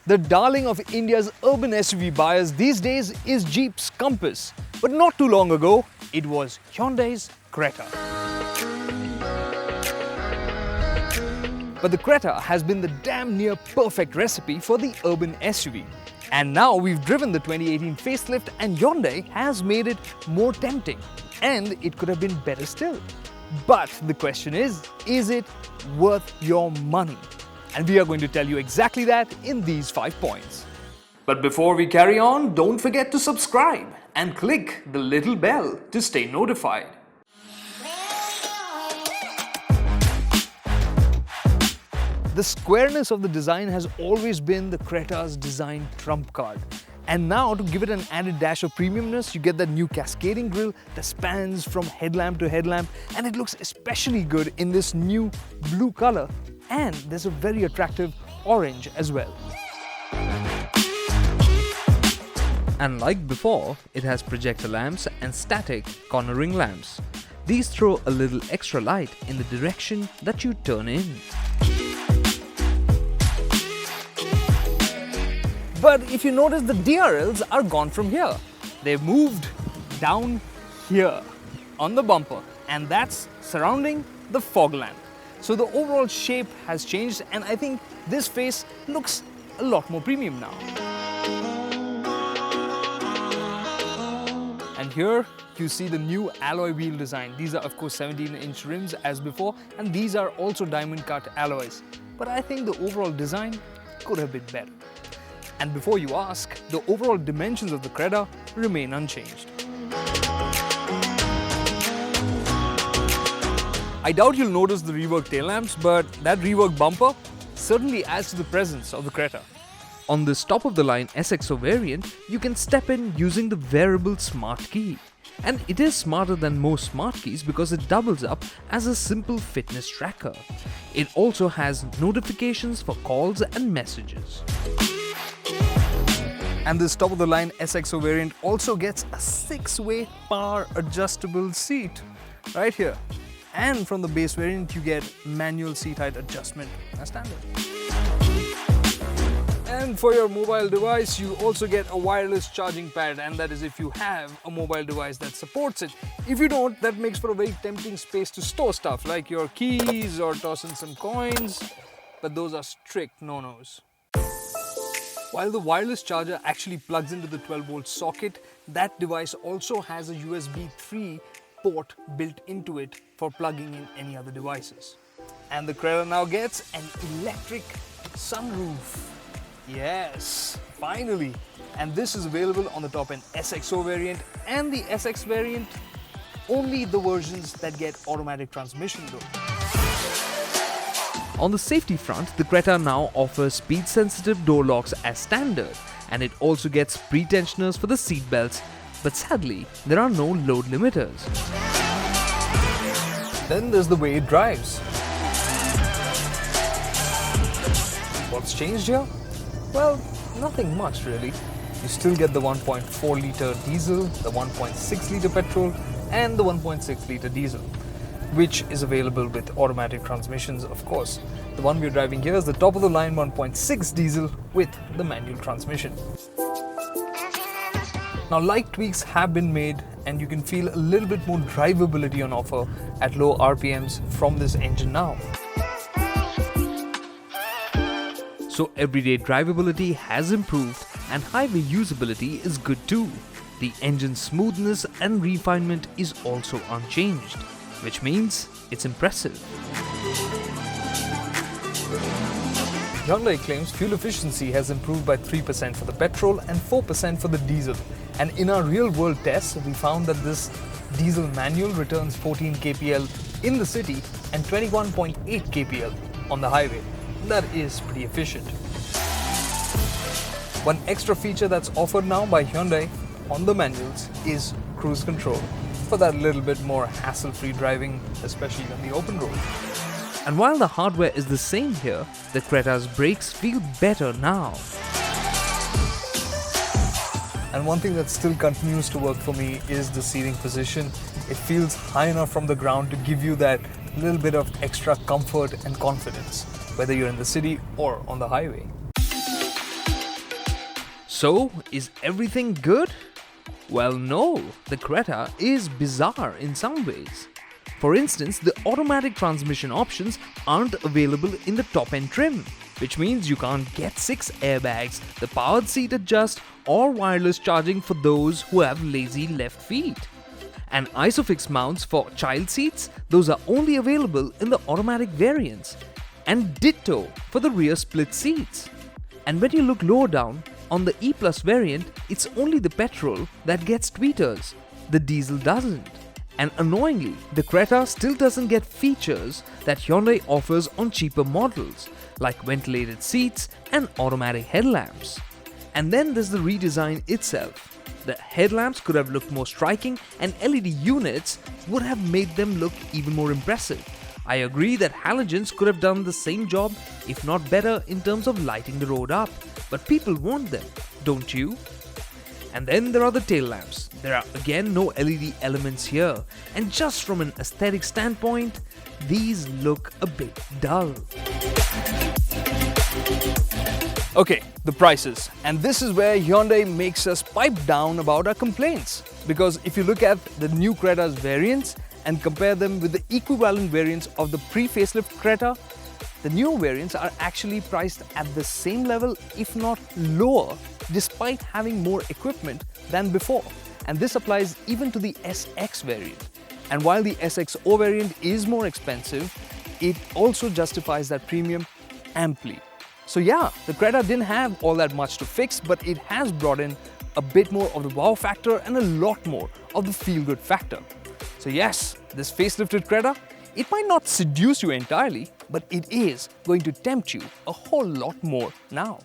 The darling of India's urban SUV buyers these days is Jeep's Compass. But not too long ago, it was Hyundai's Creta. But the Creta has been the damn near perfect recipe for the urban SUV. And now we've driven the 2018 facelift and Hyundai has made it more tempting. And it could have been better still. But the question is it worth your money? And we are going to tell you exactly that in these 5 points. But before we carry on, don't forget to subscribe and click the little bell to stay notified. The squareness of the design has always been the Creta's design trump card. And now, to give it an added dash of premiumness, you get that new cascading grille that spans from headlamp to headlamp, and it looks especially good in this new blue color. And there's a very attractive orange as well. And like before, it has projector lamps and static cornering lamps. These throw a little extra light in the direction that you turn in. But if you notice, the DRLs are gone from here. They've moved down here on the bumper, and that's surrounding the fog lamp. So the overall shape has changed, and I think this face looks a lot more premium now. And here you see the new alloy wheel design. These are of course 17-inch rims as before, and these are also diamond cut alloys. But I think the overall design could have been better. And before you ask, the overall dimensions of the Creta remain unchanged. I doubt you'll notice the reworked tail lamps, but that reworked bumper certainly adds to the presence of the Creta. On this top-of-the-line SXO variant, you can step in using the wearable smart key. And it is smarter than most smart keys because it doubles up as a simple fitness tracker. It also has notifications for calls and messages. And this top-of-the-line SXO variant also gets a 6-way power adjustable seat right here. And from the base variant, you get manual seat height adjustment as standard. And for your mobile device, you also get a wireless charging pad, and that is if you have a mobile device that supports it. If you don't, that makes for a very tempting space to store stuff like your keys or toss in some coins, but those are strict no-nos. While the wireless charger actually plugs into the 12-volt socket, that device also has a USB 3 port built into it for plugging in any other devices. And the Creta now gets an electric sunroof. Yes, finally! And this is available on the top-end SXO variant and the SX variant, only the versions that get automatic transmission though. On the safety front, the Creta now offers speed-sensitive door locks as standard, and it also gets pre-tensioners for the seat belts, but sadly, there are no load limiters. Then there's the way it drives. What's changed here? Well, nothing much really. You still get the 1.4 litre diesel, the 1.6 litre petrol, and the 1.6 litre diesel, which is available with automatic transmissions, of course. The one we're driving here is the top-of-the-line 1.6 diesel with the manual transmission. Now, light tweaks have been made, and you can feel a little bit more drivability on offer at low RPMs from this engine now. So everyday drivability has improved, and highway usability is good too. The engine's smoothness and refinement is also unchanged, which means it's impressive. Hyundai claims fuel efficiency has improved by 3% for the petrol and 4% for the diesel. And in our real-world tests, we found that this diesel manual returns 14 kpl in the city and 21.8 kpl on the highway. That is pretty efficient. One extra feature that's offered now by Hyundai on the manuals is cruise control, for that little bit more hassle-free driving, especially on the open road. And while the hardware is the same here, the Creta's brakes feel better now. And one thing that still continues to work for me is the seating position. It feels high enough from the ground to give you that little bit of extra comfort and confidence, whether you're in the city or on the highway. So, is everything good? Well, no, the Creta is bizarre in some ways. For instance, the automatic transmission options aren't available in the top-end trim, which means you can't get 6 airbags, the powered seat adjust, or wireless charging for those who have lazy left feet. And ISOFIX mounts for child seats, those are only available in the automatic variants. And ditto for the rear split seats. And when you look lower down, on the E Plus variant, it's only the petrol that gets tweeters. The diesel doesn't. And annoyingly, the Creta still doesn't get features that Hyundai offers on cheaper models, like ventilated seats and automatic headlamps. And then there's the redesign itself. The headlamps could have looked more striking, and LED units would have made them look even more impressive. I agree that halogens could have done the same job, if not better, in terms of lighting the road up. But people want them, don't you? And then there are the tail lamps. There are again no LED elements here, and just from an aesthetic standpoint, these look a bit dull. Okay, the prices. And this is where Hyundai makes us pipe down about our complaints. Because if you look at the new Creta's variants and compare them with the equivalent variants of the pre-facelift Creta, the new variants are actually priced at the same level, if not lower, despite having more equipment than before. And this applies even to the SX variant. And while the SXO variant is more expensive, it also justifies that premium amply. So yeah, the Creta didn't have all that much to fix, but it has brought in a bit more of the wow factor and a lot more of the feel-good factor. So yes, this facelifted Creta, it might not seduce you entirely, but it is going to tempt you a whole lot more now.